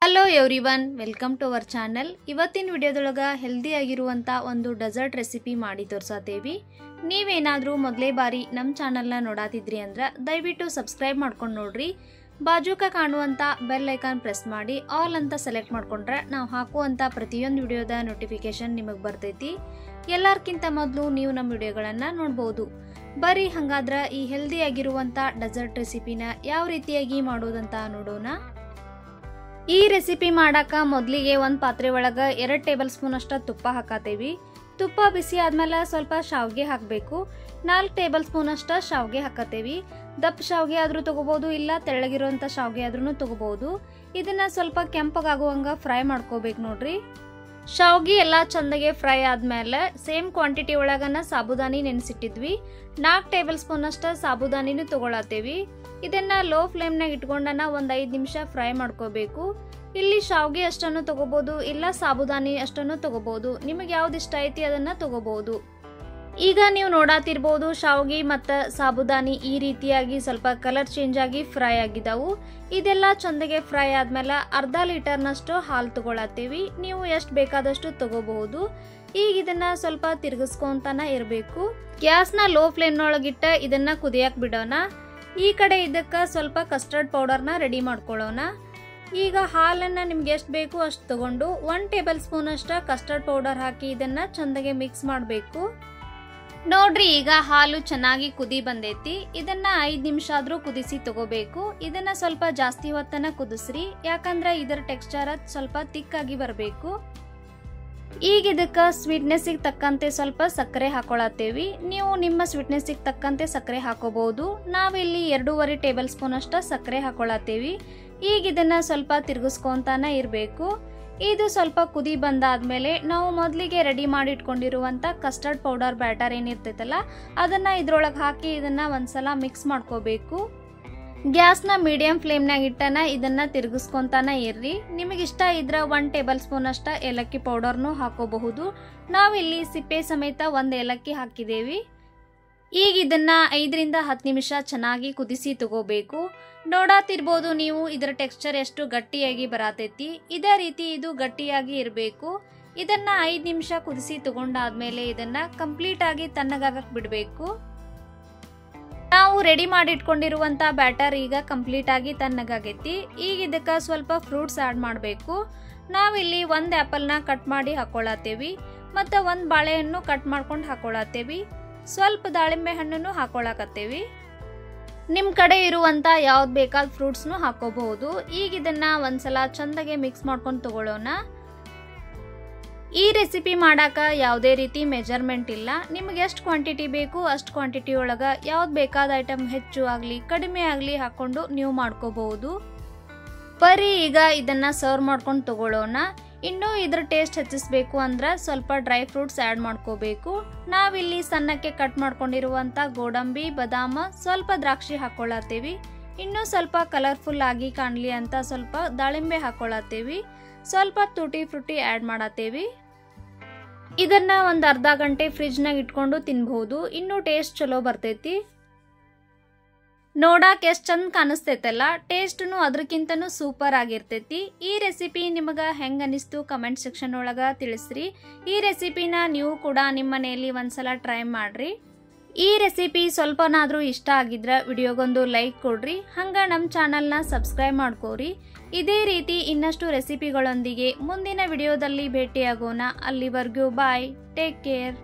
Hello everyone, welcome to our channel. ಇವತ್ತಿನ ವಿಡಿಯೋದೊಳಗೆ healthy ಆಗಿರುವಂಥ ಒಂದು ಡೆಸರ್ಟ್ ರೆಸಿಪಿ ಮಾಡಿ ತೋರಿಸತ್ತೇವಿ. ನೀವೇನಾದರೂ ಮೊದಲೇ ಬಾರಿ ನಮ್ಮ ಚಾನಲ್ನ ನೋಡಾತಿದ್ರಿ ಅಂದ್ರೆ ದಯವಿಟ್ಟು ಸಬ್ಸ್ಕ್ರೈಬ್ ಮಾಡ್ಕೊಂಡು ನೋಡ್ರಿ. ಬಾಜೂಕ ಕಾಣುವಂಥ ಬೆಲ್ ಐಕಾನ್ ಪ್ರೆಸ್ ಮಾಡಿ ಆಲ್ ಅಂತ ಸೆಲೆಕ್ಟ್ ಮಾಡ್ಕೊಂಡ್ರೆ ನಾವು ಹಾಕುವಂಥ ಪ್ರತಿಯೊಂದು ವಿಡಿಯೋದ ನೋಟಿಫಿಕೇಶನ್ ನಿಮಗೆ ಬರ್ತೈತಿ. ಎಲ್ಲರಿಗಿಂತ ಮೊದಲು ನೀವು ನಮ್ಮ ವಿಡಿಯೋಗಳನ್ನು ನೋಡ್ಬೋದು. ಬರೀ ಹಾಗಾದ್ರೆ ಈ ಹೆಲ್ದಿ ಆಗಿರುವಂಥ ಡೆಸರ್ಟ್ ರೆಸಿಪಿನ ಯಾವ ರೀತಿಯಾಗಿ ಮಾಡೋದಂತ ನೋಡೋಣ. ಈ ರೆಸಿಪಿ ಮಾಡಾಕ ಮೊದಲಿಗೆ ಒಂದು ಪಾತ್ರೆ ಒಳಗೆ 2 ಟೇಬಲ್ ಸ್ಪೂನ್ ಅಷ್ಟು ತುಪ್ಪ ಹಾಕತ್ತೇವಿ. ತುಪ್ಪ ಬಿಸಿ ಆದ್ಮೇಲೆ ಸ್ವಲ್ಪ ಶಾವಿಗೆ ಹಾಕಬೇಕು. 4 ಟೇಬಲ್ ಸ್ಪೂನ್ ಅಷ್ಟು ಶಾವಿಗೆ ಹಾಕತ್ತೇವಿ. ದಪ್ಪ ಶಾವಿಗೆ ಆದ್ರೂ ತಗೋಬಹುದು, ಇಲ್ಲ ತೆಳ್ಳಗಿರುವಂಥ ಶಾವಿಗೆ ಆದ್ರೂ ತಗೋಬಹುದು. ಇದನ್ನ ಸ್ವಲ್ಪ ಕೆಂಪಗಾಗುವಂಗ ಫ್ರೈ ಮಾಡ್ಕೋಬೇಕು ನೋಡ್ರಿ. ಶಾವಿಗೆ ಎಲ್ಲ ಚಂದಗೆ ಫ್ರೈ ಆದ್ಮೇಲೆ ಸೇಮ್ ಕ್ವಾಂಟಿಟಿ ಒಳಗನ ಸಾಬುದಾನಿ ನೆನೆಸಿಟ್ಟಿದ್ವಿ. 4 ಟೇಬಲ್ ಸ್ಪೂನ್ ಅಷ್ಟು ಸಾಬುದಾನಿನೂ ತಗೊಳತ್ತೇವಿ. ಇದನ್ನ ಲೋ ಫ್ಲೇಮ್ನಾಗ ಇಟ್ಕೊಂಡನ ಒಂದು 5 ನಿಮಿಷ ಫ್ರೈ ಮಾಡ್ಕೋಬೇಕು. ಇಲ್ಲಿ ಶಾವಿಗೆ ಅಷ್ಟನ್ನು ತಗೋಬಹುದು, ಇಲ್ಲ ಸಾಬುದಾನಿ ಅಷ್ಟನ್ನು ತಗೋಬಹುದು. ನಿಮಗೆ ಯಾವ್ದು ಇಷ್ಟ ಐತಿ ಅದನ್ನ ತಗೋಬಹುದು. ಈಗ ನೀವು ನೋಡಾತಿರ್ಬೋದು ಶಾವಿಗೆ ಮತ್ತು ಸಾಬುದಾನಿ ಈ ರೀತಿಯಾಗಿ ಸ್ವಲ್ಪ ಕಲರ್ ಚೇಂಜ್ ಆಗಿ ಫ್ರೈ ಆಗಿದಾವು. ಇದೆಲ್ಲ ಚಂದಗೆ ಫ್ರೈ ಆದ್ಮೇಲೆ ಅರ್ಧ ಲೀಟರ್ನಷ್ಟು ಹಾಲು ತಗೊಳತ್ತೀವಿ. ನೀವು ಎಷ್ಟು ಬೇಕಾದಷ್ಟು ತಗೋಬಹುದು. ಈಗ ಇದನ್ನ ಸ್ವಲ್ಪ ತಿರುಗಿಸ್ಕೊಂತಾನ ಇರಬೇಕು. ಗ್ಯಾಸ್ನ ಲೋ ಫ್ಲೇಮ್ನೊಳಗಿಟ್ಟ ಇದನ್ನ ಕುದಿಯಕ್ ಬಿಡೋಣ. ಈ ಕಡೆ ಇದಕ್ಕೆ ಸ್ವಲ್ಪ ಕಸ್ಟರ್ಡ್ ಪೌಡರ್ನ ರೆಡಿ ಮಾಡ್ಕೊಳ್ಳೋಣ. ಈಗ ಹಾಲನ್ನ ನಿಮ್ಗೆ ಎಷ್ಟು ಬೇಕು ಅಷ್ಟು ತಗೊಂಡು 1 ಟೇಬಲ್ ಸ್ಪೂನ್ ಅಷ್ಟು ಕಸ್ಟರ್ಡ್ ಪೌಡರ್ ಹಾಕಿ ಇದನ್ನ ಚಂದಗೆ ಮಿಕ್ಸ್ ಮಾಡಬೇಕು. ನೋಡ್ರಿ, ಈಗ ಹಾಲು ಚೆನ್ನಾಗಿ ಕುದಿ ಬಂದೈತಿ. ಇದನ್ನ 5 ನಿಮಿಷ ಆದ್ರೂ ಕುದಿಸಿ ತಗೋಬೇಕು. ಇದನ್ನ ಸ್ವಲ್ಪ ಜಾಸ್ತಿ ಹೊತ್ತನ ಕುದಿಸ್ರಿ, ಯಾಕಂದ್ರೆ ಇದರ ಟೆಕ್ಸ್ಚರ್ ಸ್ವಲ್ಪ ತಿಕ್ಕಾಗಿ ಬರಬೇಕು. ಈಗ ಇದಕ್ಕೆ ಸ್ವೀಟ್ನೆಸ್ಸಿಗೆ ತಕ್ಕಂತೆ ಸ್ವಲ್ಪ ಸಕ್ಕರೆ ಹಾಕೊಳತ್ತೇವಿ. ನೀವು ನಿಮ್ಮ ಸ್ವೀಟ್ನೆಸ್ಸಿಗೆ ತಕ್ಕಂತೆ ಸಕ್ಕರೆ ಹಾಕೋಬಹುದು. ನಾವಿಲ್ಲಿ 2.5 ಟೇಬಲ್ ಸ್ಪೂನ್ ಅಷ್ಟು ಸಕ್ಕರೆ ಹಾಕೊಳತ್ತೇವಿ. ಈಗ ಇದನ್ನ ಸ್ವಲ್ಪ ತಿರುಗಿಸ್ಕೊಂತಾನ ಇರಬೇಕು. ಇದು ಸ್ವಲ್ಪ ಕುದಿ ಬಂದಾದ್ಮೇಲೆ ನಾವು ಮೊದಲಿಗೆ ರೆಡಿ ಮಾಡಿ ಇಟ್ಕೊಂಡಿರುವಂಥ ಕಸ್ಟರ್ಡ್ ಪೌಡರ್ ಬ್ಯಾಟರ್ ಏನಿರ್ತೈತಲ್ಲ ಅದನ್ನ ಇದ್ರೊಳಗೆ ಹಾಕಿ ಇದನ್ನ ಒಂದ್ಸಲ ಮಿಕ್ಸ್ ಮಾಡ್ಕೋಬೇಕು. ಗ್ಯಾಸ್ನ ಮೀಡಿಯಂ ಫ್ಲೇಮ್ನಾಗ ಇಟ್ಟನ ಇದನ್ನ ತಿರುಗಿಸ್ಕೊಂತಾನ ಇರ್ರಿ. ನಿಮಗೆ ಇಷ್ಟ ಇದ್ರೆ 1 ಟೇಬಲ್ ಸ್ಪೂನ್ ಅಷ್ಟ ಏಲಕ್ಕಿ ಪೌಡರ್ನು ಹಾಕೋಬಹುದು. ನಾವಿಲ್ಲಿ ಸಿಪ್ಪೆ ಸಮೇತ 1 ಏಲಕ್ಕಿ ಹಾಕಿದೇವಿ. ಈಗ ಇದನ್ನ 5 ರಿಂದ 10 ನಿಮಿಷ ಚೆನ್ನಾಗಿ ಕುದಿಸಿ ತಗೋಬೇಕು. ನೋಡಾತಿರ್ಬೋದು ನೀವು ಇದರ ಟೆಕ್ಸ್ಚರ್ ಎಷ್ಟು ಗಟ್ಟಿಯಾಗಿ ಬರತೈತಿ. ಇದೇ ರೀತಿ ಇದು ಗಟ್ಟಿಯಾಗಿ ಇರಬೇಕು. ಇದನ್ನ 5 ನಿಮಿಷ ಕುದಿಸಿ ತಗೊಂಡಾದ್ಮೇಲೆ ಇದನ್ನ ಕಂಪ್ಲೀಟ್ ಆಗಿ ತಣ್ಣಗಾಗಕ್ ಬಿಡಬೇಕು. ನಾವು ರೆಡಿ ಮಾಡಿ ಇಟ್ಕೊಂಡಿರುವಂತ ಬ್ಯಾಟರ್ ಈಗ ಕಂಪ್ಲೀಟ್ ಆಗಿ ತಣ್ಣಗಾಗೈತಿ. ಈಗ ಇದಕ್ಕೆ ಸ್ವಲ್ಪ ಫ್ರೂಟ್ಸ್ ಆಡ್ ಮಾಡಬೇಕು. ನಾವಿಲ್ಲಿ 1 ಆ್ಯಪಲ್ನ ಕಟ್ ಮಾಡಿ ಹಾಕೊಳತ್ತೇವಿ ಮತ್ತು 1 ಬಾಳೆಹಣ್ಣು ಕಟ್ ಮಾಡ್ಕೊಂಡು ಹಾಕೊಳತ್ತೇವಿ. ಸ್ವಲ್ಪ ದಾಳಿಂಬೆ ಹಣ್ಣನ್ನು ಹಾಕೊಳಕತ್ತೇವಿ. ನಿಮ್ಮ ಕಡೆ ಇರುವಂತ ಯಾವ್ದು ಬೇಕಾದ ಫ್ರೂಟ್ಸ್ನು ಹಾಕೋಬಹುದು. ಈಗ ಇದನ್ನ ಒಂದ್ಸಲ ಚಂದಗೆ ಮಿಕ್ಸ್ ಮಾಡ್ಕೊಂಡು ತಗೊಳ್ಳೋಣ. ಈ ರೆಸಿಪಿ ಮಾಡಾಕ ಯಾವುದೇ ರೀತಿ ಮೆಜರ್ಮೆಂಟ್ ಇಲ್ಲ. ನಿಮ್ಗೆ ಎಷ್ಟು ಕ್ವಾಂಟಿಟಿ ಬೇಕು ಅಷ್ಟು ಕ್ವಾಂಟಿಟಿ ಒಳಗೆ ಯಾವ್ದು ಬೇಕಾದ ಐಟಮ್ ಹೆಚ್ಚು ಆಗಲಿ ಕಡಿಮೆ ಆಗಲಿ ಹಾಕೊಂಡು ನೀವು ಮಾಡ್ಕೋಬಹುದು. ಬರೀ ಈಗ ಇದನ್ನ ಸರ್ವ್ ಮಾಡ್ಕೊಂಡು ತಗೊಳ್ಳೋಣ. ಇನ್ನು ಇದ್ರ ಟೇಸ್ಟ್ ಹೆಚ್ಚಿಸಬೇಕು ಅಂದ್ರೆ ಸ್ವಲ್ಪ ಡ್ರೈ ಫ್ರೂಟ್ಸ್ ಆ್ಯಡ್ ಮಾಡ್ಕೋಬೇಕು. ನಾವಿಲ್ಲಿ ಸಣ್ಣಕ್ಕೆ ಕಟ್ ಮಾಡ್ಕೊಂಡಿರುವಂಥ ಗೋಡಂಬಿ, ಬಾದಾಮ, ಸ್ವಲ್ಪ ದ್ರಾಕ್ಷಿ ಹಾಕೊಳ್ಳತ್ತೇವಿ. ಇನ್ನೂ ಸ್ವಲ್ಪ ಕಲರ್ಫುಲ್ ಆಗಿ ಕಾಣಲಿ ಅಂತ ಸ್ವಲ್ಪ ದಾಳಿಂಬೆ ಹಾಕೊಳ್ಳತ್ತೇವಿ. ಸ್ವಲ್ಪ ಟೂಟಿ ಫ್ರೂಟಿ ಆ್ಯಡ್ ಮಾಡತ್ತೇವಿ. ಇದನ್ನ ಒಂದು ಅರ್ಧ ಗಂಟೆ ಫ್ರಿಜ್ನಾಗ ಇಟ್ಕೊಂಡು ತಿನ್ಬಹುದು. ಇನ್ನೂ ಟೇಸ್ಟ್ ಚಲೋ ಬರ್ತೈತಿ. ನೋಡಾಕ ಎಷ್ಟು ಚಂದ ಕಾಣಿಸ್ತೈತಲ್ಲ, ಟೇಸ್ಟ್ನು ಅದಕ್ಕಿಂತನೂ ಸೂಪರ್ ಆಗಿರ್ತೈತಿ. ಈ ರೆಸಿಪಿ ನಿಮಗೆ ಹೆಂಗೆ ಅನಿಸ್ತು ಕಮೆಂಟ್ ಸೆಕ್ಷನ್ ಒಳಗೆ ತಿಳಿಸ್ರಿ. ಈ ರೆಸಿಪಿನ ನೀವು ಕೂಡ ನಿಮ್ಮ ಮನೆಯಲ್ಲಿ ಒಂದ್ಸಲ ಟ್ರೈ ಮಾಡ್ರಿ. ಈ ರೆಸಿಪಿ ಸ್ವಲ್ಪನಾದರೂ ಇಷ್ಟ ಆಗಿದ್ರೆ ವಿಡಿಯೋಗೊಂದು ಲೈಕ್ ಕೊಡ್ರಿ. ಹಂಗೆ ನಮ್ಮ ಚಾನಲ್ನ ಸಬ್ಸ್ಕ್ರೈಬ್ ಮಾಡ್ಕೋರಿ. ಇದೇ ರೀತಿ ಇನ್ನಷ್ಟು ರೆಸಿಪಿಗಳೊಂದಿಗೆ ಮುಂದಿನ ವಿಡಿಯೋದಲ್ಲಿ ಭೇಟಿಯಾಗೋಣ. ಅಲ್ಲಿವರೆಗೂ ಬಾಯ್, ಟೇಕ್ ಕೇರ್.